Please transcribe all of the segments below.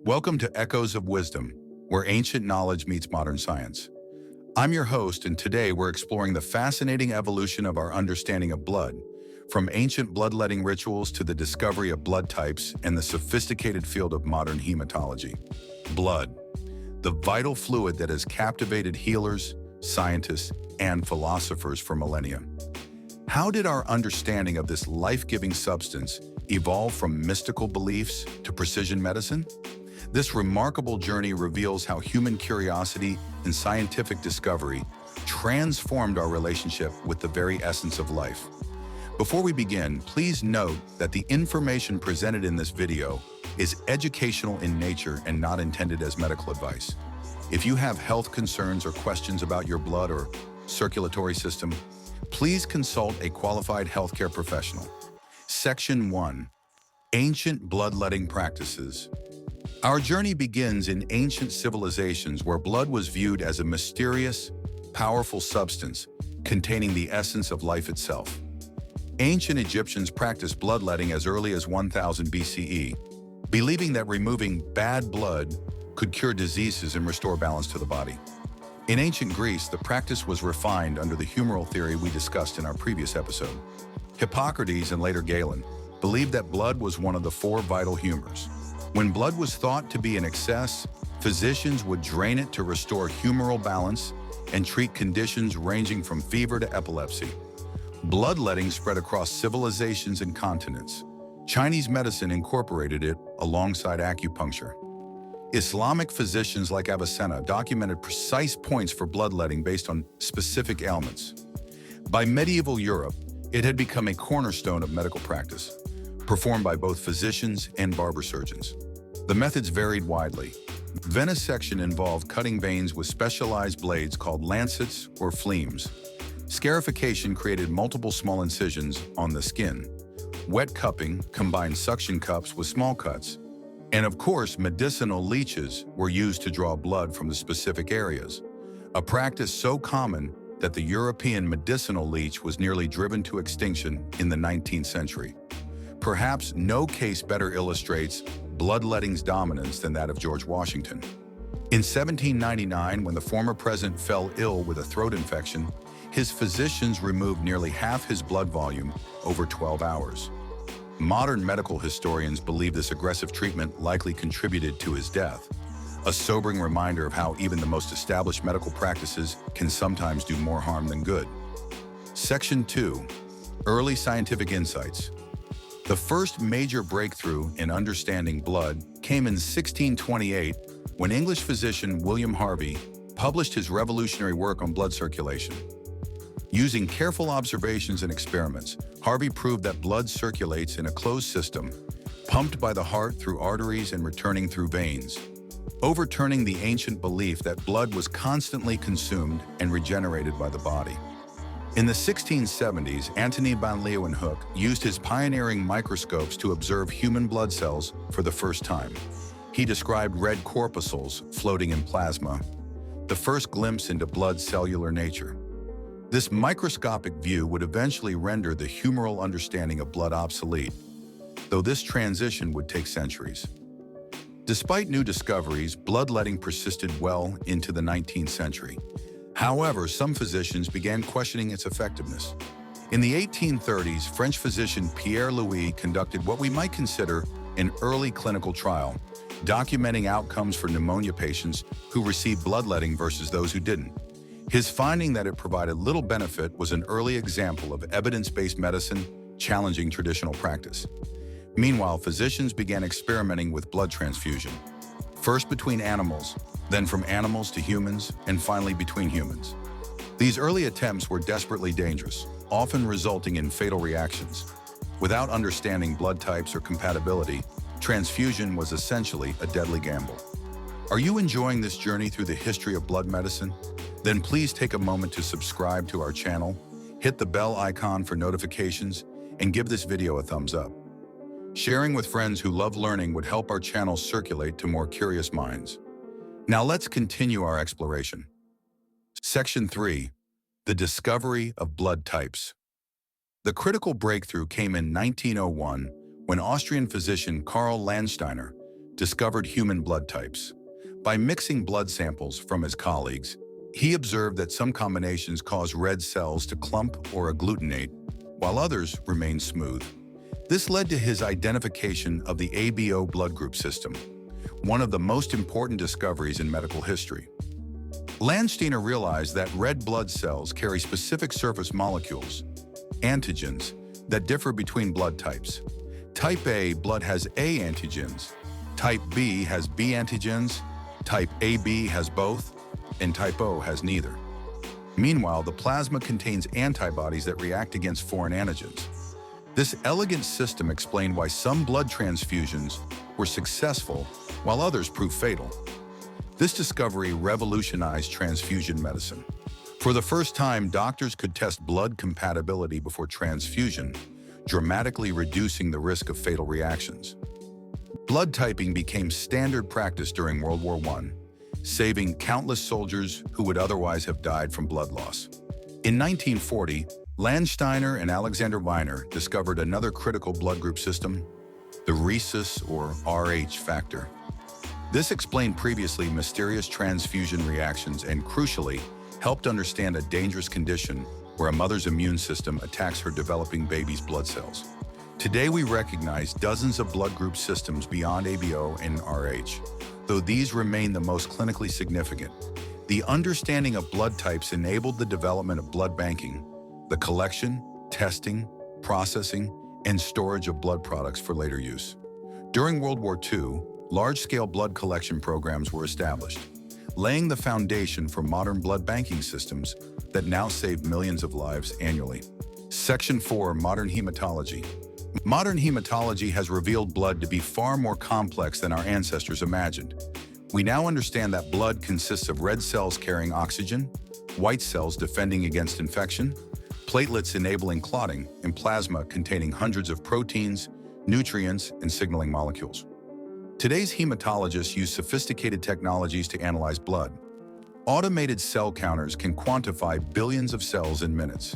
Welcome to Echoes of Wisdom, where ancient knowledge meets modern science. I'm your host, and today we're exploring the fascinating evolution of our understanding of blood, from ancient bloodletting rituals to the discovery of blood types and the sophisticated field of modern hematology. Blood, the vital fluid that has captivated healers, scientists, and philosophers for millennia. How did our understanding of this life-giving substance evolve from mystical beliefs to precision medicine? This remarkable journey reveals how human curiosity and scientific discovery transformed our relationship with the very essence of life. Before we begin, please note that the information presented in this video is educational in nature and not intended as medical advice. If you have health concerns or questions about your blood or circulatory system, please consult a qualified healthcare professional. Section 1. Ancient Bloodletting Practices. Our journey begins in ancient civilizations where blood was viewed as a mysterious, powerful substance containing the essence of life itself. Ancient Egyptians practiced bloodletting as early as 1000 BCE, believing that removing bad blood could cure diseases and restore balance to the body. In ancient Greece, the practice was refined under the humoral theory we discussed in our previous episode. Hippocrates and later Galen believed that blood was one of the four vital humors. When blood was thought to be in excess, physicians would drain it to restore humoral balance and treat conditions ranging from fever to epilepsy. Bloodletting spread across civilizations and continents. Chinese medicine incorporated it alongside acupuncture. Islamic physicians like Avicenna documented precise points for bloodletting based on specific ailments. By medieval Europe, it had become a cornerstone of medical practice, performed by both physicians and barber surgeons. The methods varied widely. Venesection involved cutting veins with specialized blades called lancets or fleams. Scarification created multiple small incisions on the skin. Wet cupping combined suction cups with small cuts. And of course, medicinal leeches were used to draw blood from the specific areas, a practice so common that the European medicinal leech was nearly driven to extinction in the 19th century. Perhaps no case better illustrates bloodletting's dominance than that of George Washington. In 1799, when the former president fell ill with a throat infection, his physicians removed nearly half his blood volume over 12 hours. Modern medical historians believe this aggressive treatment likely contributed to his death, a sobering reminder of how even the most established medical practices can sometimes do more harm than good. Section 2. Early Scientific Insights. The first major breakthrough in understanding blood came in 1628 when English physician William Harvey published his revolutionary work on blood circulation. Using careful observations and experiments, Harvey proved that blood circulates in a closed system, pumped by the heart through arteries and returning through veins, overturning the ancient belief that blood was constantly consumed and regenerated by the body. In the 1670s, Antony van Leeuwenhoek used his pioneering microscopes to observe human blood cells for the first time. He described red corpuscles floating in plasma, the first glimpse into blood's cellular nature. This microscopic view would eventually render the humoral understanding of blood obsolete, though this transition would take centuries. Despite new discoveries, bloodletting persisted well into the 19th century. However, some physicians began questioning its effectiveness. In the 1830s, French physician Pierre Louis conducted what we might consider an early clinical trial, documenting outcomes for pneumonia patients who received bloodletting versus those who didn't. His finding that it provided little benefit was an early example of evidence-based medicine challenging traditional practice. Meanwhile, physicians began experimenting with blood transfusion, first between animals, then from animals to humans, and finally between humans. These early attempts were desperately dangerous, often resulting in fatal reactions. Without understanding blood types or compatibility, transfusion was essentially a deadly gamble. Are you enjoying this journey through the history of blood medicine? Then please take a moment to subscribe to our channel, hit the bell icon for notifications, and give this video a thumbs up. Sharing with friends who love learning would help our channel circulate to more curious minds. Now let's continue our exploration. Section 3. The Discovery of Blood Types. The critical breakthrough came in 1901 when Austrian physician Karl Landsteiner discovered human blood types. By mixing blood samples from his colleagues, he observed that some combinations cause red cells to clump or agglutinate, while others remain smooth. This led to his identification of the ABO blood group system, one of the most important discoveries in medical history. Landsteiner realized that red blood cells carry specific surface molecules, antigens, that differ between blood types. Type A blood has A antigens, Type B has B antigens, Type AB has both, and Type O has neither. Meanwhile, the plasma contains antibodies that react against foreign antigens. This elegant system explained why some blood transfusions were successful while others proved fatal. This discovery revolutionized transfusion medicine. For the first time, doctors could test blood compatibility before transfusion, dramatically reducing the risk of fatal reactions. Blood typing became standard practice during World War I, saving countless soldiers who would otherwise have died from blood loss. In 1940, Landsteiner and Alexander Weiner discovered another critical blood group system, the rhesus or Rh factor. This explained previously mysterious transfusion reactions and, crucially, helped understand a dangerous condition where a mother's immune system attacks her developing baby's blood cells. Today we recognize dozens of blood group systems beyond ABO and Rh, though these remain the most clinically significant. The understanding of blood types enabled the development of blood banking, the collection, testing, processing, and storage of blood products for later use. During World War II, large-scale blood collection programs were established, laying the foundation for modern blood banking systems that now save millions of lives annually. Section 4. Modern Hematology. Modern hematology has revealed blood to be far more complex than our ancestors imagined. We now understand that blood consists of red cells carrying oxygen, white cells defending against infection, platelets enabling clotting, and plasma containing hundreds of proteins, nutrients, and signaling molecules. Today's hematologists use sophisticated technologies to analyze blood. Automated cell counters can quantify billions of cells in minutes.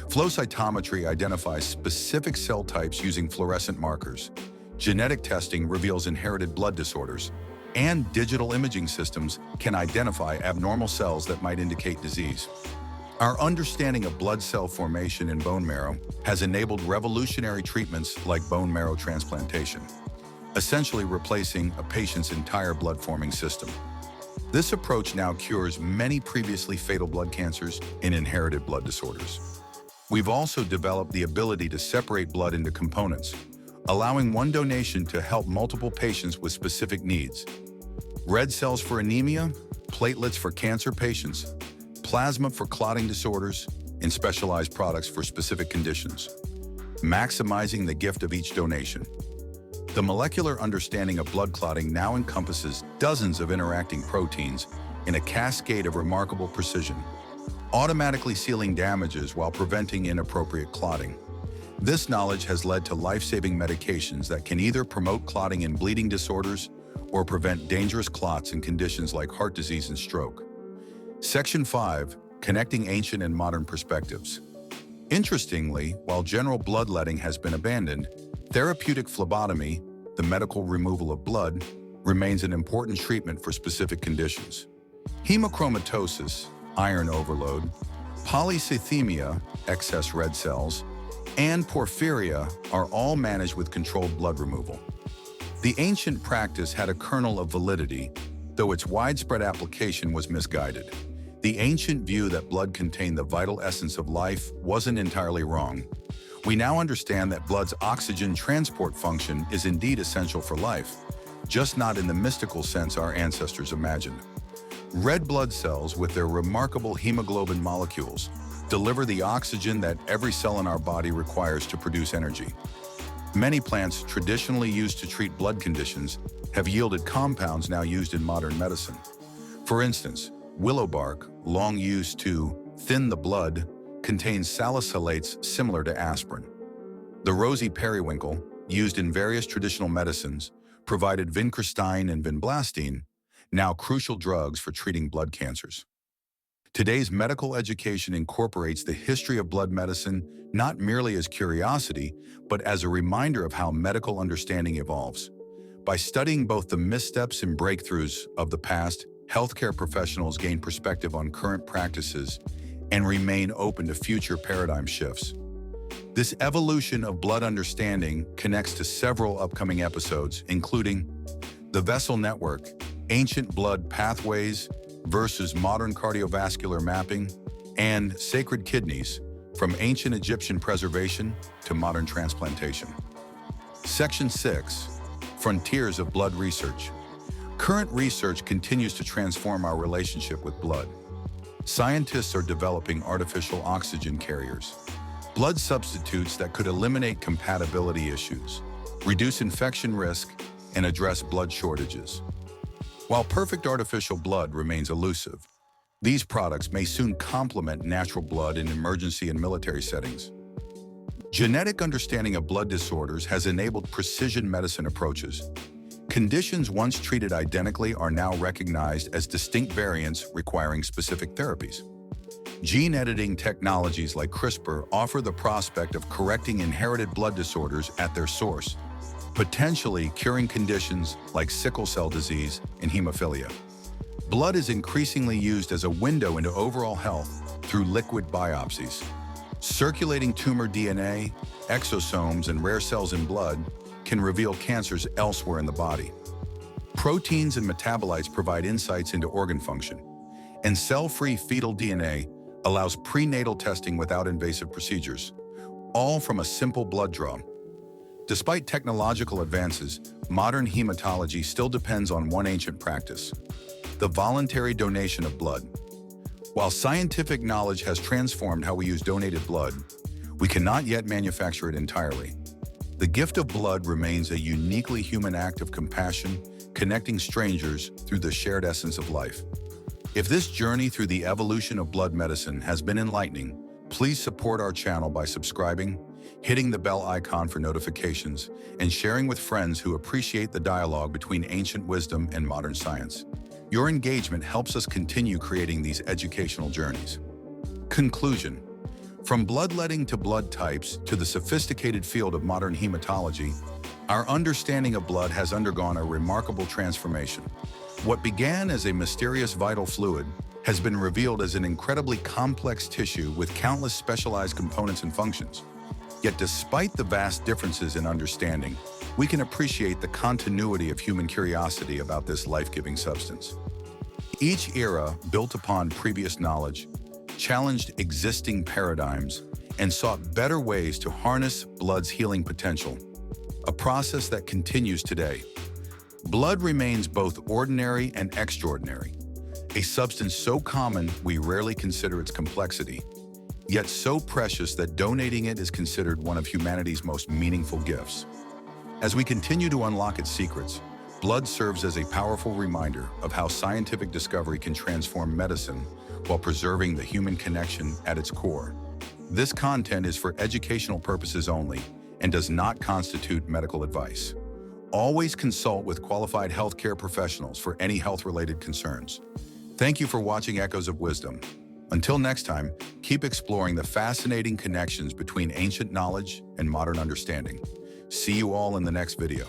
Flow cytometry identifies specific cell types using fluorescent markers. Genetic testing reveals inherited blood disorders. And digital imaging systems can identify abnormal cells that might indicate disease. Our understanding of blood cell formation in bone marrow has enabled revolutionary treatments like bone marrow transplantation, essentially replacing a patient's entire blood-forming system. This approach now cures many previously fatal blood cancers and inherited blood disorders. We've also developed the ability to separate blood into components, allowing one donation to help multiple patients with specific needs. Red cells for anemia, platelets for cancer patients, plasma for clotting disorders, and specialized products for specific conditions, maximizing the gift of each donation. The molecular understanding of blood clotting now encompasses dozens of interacting proteins in a cascade of remarkable precision, automatically sealing damages while preventing inappropriate clotting. This knowledge has led to life-saving medications that can either promote clotting and bleeding disorders or prevent dangerous clots in conditions like heart disease and stroke. Section 5. Connecting Ancient and Modern Perspectives. Interestingly, while general bloodletting has been abandoned, therapeutic phlebotomy, the medical removal of blood, remains an important treatment for specific conditions. Hemochromatosis, iron overload, polycythemia, excess red cells, and porphyria are all managed with controlled blood removal. The ancient practice had a kernel of validity, though its widespread application was misguided. The ancient view that blood contained the vital essence of life wasn't entirely wrong. We now understand that blood's oxygen transport function is indeed essential for life, just not in the mystical sense our ancestors imagined. Red blood cells, with their remarkable hemoglobin molecules, deliver the oxygen that every cell in our body requires to produce energy. Many plants traditionally used to treat blood conditions have yielded compounds now used in modern medicine. For instance, willow bark, long used to thin the blood, contains salicylates similar to aspirin. The rosy periwinkle, used in various traditional medicines, provided vincristine and vinblastine, now crucial drugs for treating blood cancers. Today's medical education incorporates the history of blood medicine not merely as curiosity, but as a reminder of how medical understanding evolves. By studying both the missteps and breakthroughs of the past, healthcare professionals gain perspective on current practices and remain open to future paradigm shifts. This evolution of blood understanding connects to several upcoming episodes, including the Vessel Network, Ancient Blood Pathways versus Modern Cardiovascular Mapping, and Sacred Kidneys, from Ancient Egyptian Preservation to Modern Transplantation. Section 6. Frontiers of Blood Research. Current research continues to transform our relationship with blood. Scientists are developing artificial oxygen carriers, blood substitutes that could eliminate compatibility issues, reduce infection risk, and address blood shortages. While perfect artificial blood remains elusive, these products may soon complement natural blood in emergency and military settings. Genetic understanding of blood disorders has enabled precision medicine approaches. Conditions once treated identically are now recognized as distinct variants requiring specific therapies. Gene editing technologies like CRISPR offer the prospect of correcting inherited blood disorders at their source, potentially curing conditions like sickle cell disease and hemophilia. Blood is increasingly used as a window into overall health through liquid biopsies. Circulating tumor DNA, exosomes, and rare cells in blood can reveal cancers elsewhere in the body. Proteins and metabolites provide insights into organ function, and cell-free fetal DNA allows prenatal testing without invasive procedures, all from a simple blood draw. Despite technological advances, modern hematology still depends on one ancient practice: the voluntary donation of blood. While scientific knowledge has transformed how we use donated blood, we cannot yet manufacture it entirely. The gift of blood remains a uniquely human act of compassion, connecting strangers through the shared essence of life. If this journey through the evolution of blood medicine has been enlightening, please support our channel by subscribing, hitting the bell icon for notifications, and sharing with friends who appreciate the dialogue between ancient wisdom and modern science. Your engagement helps us continue creating these educational journeys. Conclusion. From bloodletting to blood types to the sophisticated field of modern hematology, our understanding of blood has undergone a remarkable transformation. What began as a mysterious vital fluid has been revealed as an incredibly complex tissue with countless specialized components and functions. Yet despite the vast differences in understanding, we can appreciate the continuity of human curiosity about this life-giving substance. Each era built upon previous knowledge, challenged existing paradigms, and sought better ways to harness blood's healing potential, a process that continues today. Blood remains both ordinary and extraordinary, a substance so common we rarely consider its complexity, yet so precious that donating it is considered one of humanity's most meaningful gifts. As we continue to unlock its secrets, blood serves as a powerful reminder of how scientific discovery can transform medicine while preserving the human connection at its core. This content is for educational purposes only and does not constitute medical advice. Always consult with qualified healthcare professionals for any health-related concerns. Thank you for watching Echoes of Wisdom. Until next time, keep exploring the fascinating connections between ancient knowledge and modern understanding. See you all in the next video.